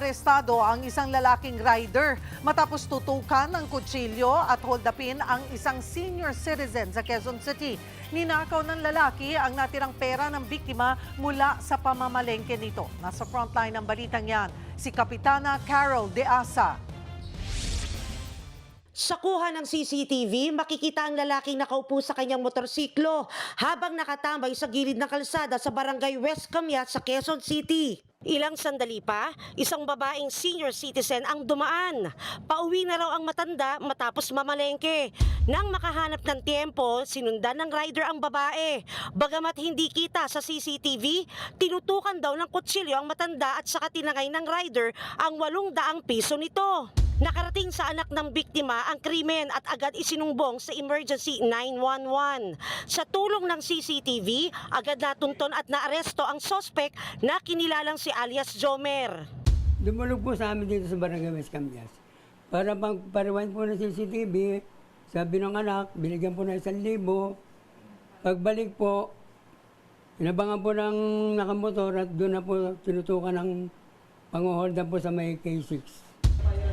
Arestado ang isang lalaking rider matapos tutukan ng kutsilyo at holdupin ang isang senior citizen sa Quezon City. Ninakaw ng lalaki ang natirang pera ng biktima mula sa pamamalengke nito. Nasa frontline ng balitang yan, si Kapitana Carol De Asa. Sa kuha ng CCTV, makikita ang lalaking nakaupo sa kanyang motorsiklo habang nakatambay sa gilid ng kalsada sa barangay West Camiat sa Quezon City. Ilang sandali pa, isang babaeng senior citizen ang dumaan. Pauwi na raw ang matanda matapos mamalengke. Nang makahanap ng tiempo, sinundan ng rider ang babae. Bagamat hindi kita sa CCTV, tinutukan daw ng kutsilyo ang matanda at saka tinangay ng rider ang 800 piso nito. Nakarating sa anak ng biktima ang krimen at agad isinumbong sa Emergency 911. Sa tulong ng CCTV, agad natunton at naaresto ang sospek na kinilalang si alias Jomer. Dumulog po sa amin dito sa Barangay West Camias. Para pang-pariwan po ng CCTV, sabi ng anak, binigyan po ng 1,000. Pagbalik po, inabangan po ng nakamotor at doon na po tinutukan ng pang-holdan po sa may K6.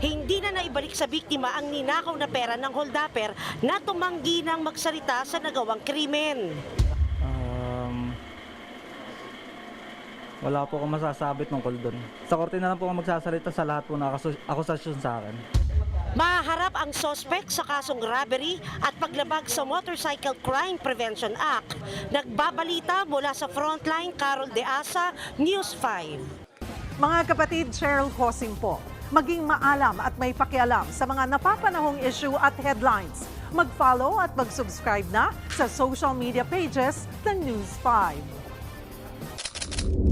Hindi na naibalik sa biktima ang ninakaw na pera ng holdupper na tumanggi ng magsalita sa nagawang krimen. Wala po akong masasabi tungkol doon. Sa korte na lang po ako magsasalita sa lahat po na akusasyon sa akin. Maharap ang sospek sa kasong robbery at paglabag sa Motorcycle Crime Prevention Act. Nagbabalita mula sa Frontline, Carol De Asa, News 5. Mga kapatid, Cheryl Cosing po. Maging maalam at may pakialam sa mga napapanahong issue at headlines. Mag-follow at mag-subscribe na sa social media pages ng News 5.